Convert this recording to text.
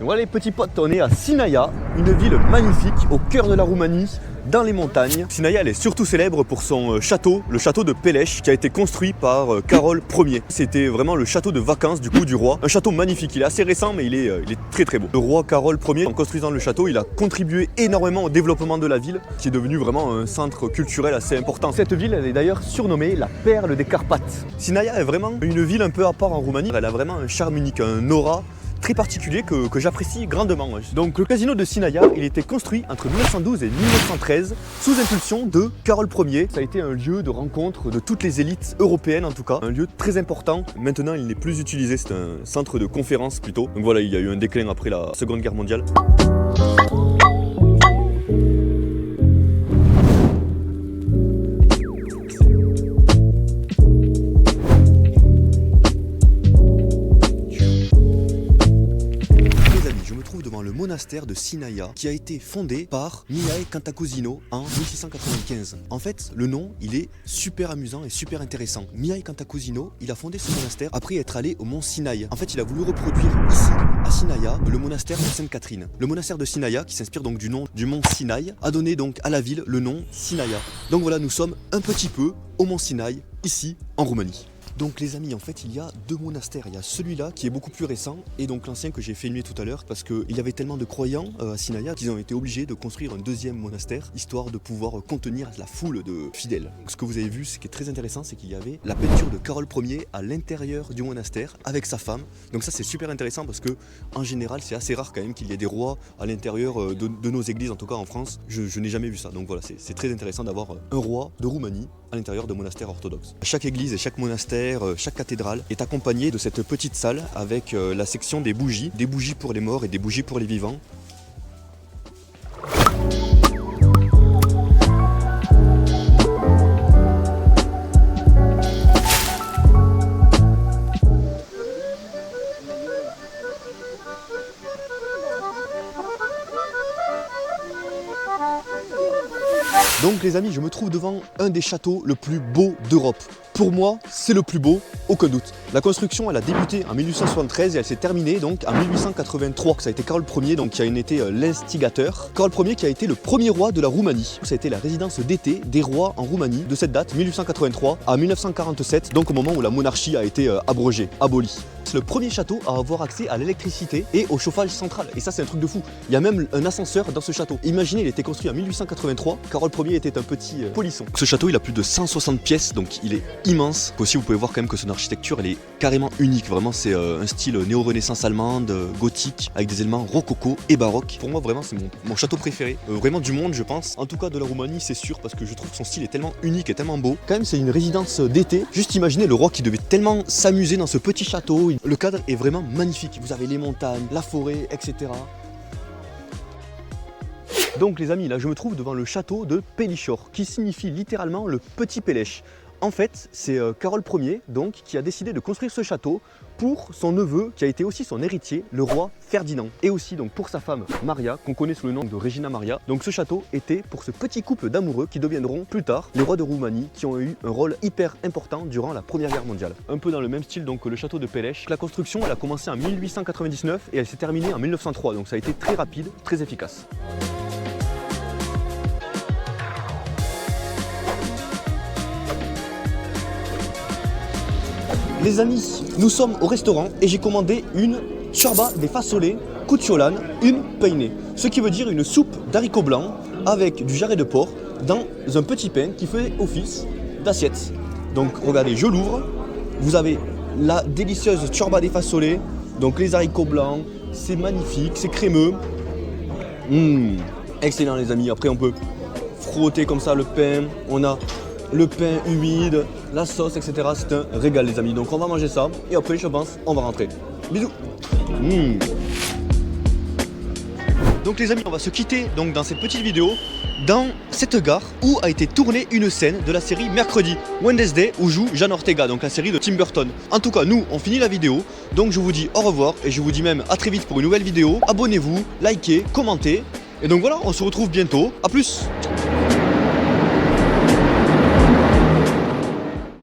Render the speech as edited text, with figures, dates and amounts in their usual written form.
Voilà les petits potes, on est à Sinaia, une ville magnifique au cœur de la Roumanie, dans les montagnes. Sinaia, elle est surtout célèbre pour son château, le château de Peleș, qui a été construit par Carol Ier. C'était vraiment le château de vacances du coup du roi. Un château magnifique, il est assez récent mais il est très très beau. Le roi Carol Ier, en construisant le château, il a contribué énormément au développement de la ville, qui est devenu vraiment un centre culturel assez important. Cette ville, elle est d'ailleurs surnommée la perle des Carpates. Sinaia est vraiment une ville un peu à part en Roumanie. Elle a vraiment un charme unique, un aura très particulier que j'apprécie grandement. Donc le casino de Sinaia, il était construit entre 1912 et 1913 sous impulsion de Carol Ier. Ça a été un lieu de rencontre de toutes les élites européennes en tout cas, un lieu très important. Maintenant il n'est plus utilisé, c'est un centre de conférence plutôt. Donc voilà, il y a eu un déclin après la Seconde Guerre mondiale. Devant le monastère de Sinaia qui a été fondé par Mihai Cantacuzino en 1695. En fait, le nom, il est super amusant et super intéressant. Mihai Cantacuzino, il a fondé ce monastère après être allé au mont Sinaï. En fait, il a voulu reproduire ici, à Sinaia, le monastère de Sainte-Catherine. Le monastère de Sinaia, qui s'inspire donc du nom du mont Sinaï, a donné donc à la ville le nom Sinaia. Donc voilà, nous sommes un petit peu au mont Sinaï, ici, en Roumanie. Donc les amis, en fait il y a deux monastères, il y a celui-là qui est beaucoup plus récent et donc l'ancien que j'ai filmé tout à l'heure parce qu'il y avait tellement de croyants à Sinaia qu'ils ont été obligés de construire un deuxième monastère histoire de pouvoir contenir la foule de fidèles. Donc, ce que vous avez vu, ce qui est très intéressant, c'est qu'il y avait la peinture de Carol Ier à l'intérieur du monastère avec sa femme. Donc ça c'est super intéressant parce que en général c'est assez rare quand même qu'il y ait des rois à l'intérieur de nos églises, en tout cas en France, je n'ai jamais vu ça. Donc voilà, c'est très intéressant d'avoir un roi de Roumanie à l'intérieur de monastères orthodoxes. Chaque église et chaque monastère, chaque cathédrale est accompagnée de cette petite salle avec la section des bougies pour les morts et des bougies pour les vivants. Donc les amis, je me trouve devant un des châteaux le plus beau d'Europe. Pour moi, c'est le plus beau, aucun doute. La construction, elle a débuté en 1873 et elle s'est terminée donc en 1883. Ça a été Carol Ier donc, qui a été l'instigateur. Carol Ier qui a été le premier roi de la Roumanie. Ça a été la résidence d'été des rois en Roumanie de cette date, 1883 à 1947, donc au moment où la monarchie a été abolie. C'est le premier château à avoir accès à l'électricité et au chauffage central. Et ça, c'est un truc de fou. Il y a même un ascenseur dans ce château. Imaginez, il a été construit en 1883. Carol Ier était un petit polisson. Ce château, il a plus de 160 pièces, donc il est immense. Aussi, vous pouvez voir quand même que son architecture, elle est carrément unique. Vraiment, c'est un style néo-renaissance allemande, gothique, avec des éléments rococo et baroque. Pour moi, vraiment, c'est mon château préféré. Vraiment du monde, je pense. En tout cas, de la Roumanie, c'est sûr, parce que je trouve que son style est tellement unique et tellement beau. Quand même, c'est une résidence d'été. Juste imaginez le roi qui devait tellement s'amuser dans ce petit château. Le cadre est vraiment magnifique. Vous avez les montagnes, la forêt, etc. Donc les amis, là je me trouve devant le château de Peleș, qui signifie littéralement le petit Peleș. En fait, c'est Carol Ier donc, qui a décidé de construire ce château pour son neveu, qui a été aussi son héritier, le roi Ferdinand. Et aussi donc pour sa femme Maria, qu'on connaît sous le nom de Regina Maria. Donc ce château était pour ce petit couple d'amoureux qui deviendront plus tard les rois de Roumanie, qui ont eu un rôle hyper important durant la Première Guerre mondiale. Un peu dans le même style donc que le château de Peleș. La construction, elle a commencé en 1899 et elle s'est terminée en 1903. Donc ça a été très rapide, très efficace. Les amis, nous sommes au restaurant et j'ai commandé une ciorba de fasole cuciolan, une pâine. Ce qui veut dire une soupe d'haricots blancs avec du jarret de porc dans un petit pain qui fait office d'assiette. Donc regardez, je l'ouvre. Vous avez la délicieuse ciorba de fasole, donc les haricots blancs, c'est magnifique, c'est crémeux. Excellent les amis, après on peut frotter comme ça le pain, on a le pain humide, la sauce, etc. C'est un régal les amis. Donc on va manger ça et après je pense on va rentrer. Bisous. Donc les amis, on va se quitter donc dans cette petite vidéo dans cette gare où a été tournée une scène de la série Mercredi Wednesday où joue Jeanne Ortega, donc la série de Tim Burton. En tout cas, nous on finit la vidéo, donc je vous dis au revoir et je vous dis même à très vite pour une nouvelle vidéo. Abonnez-vous, likez, commentez et donc voilà, on se retrouve bientôt. A plus.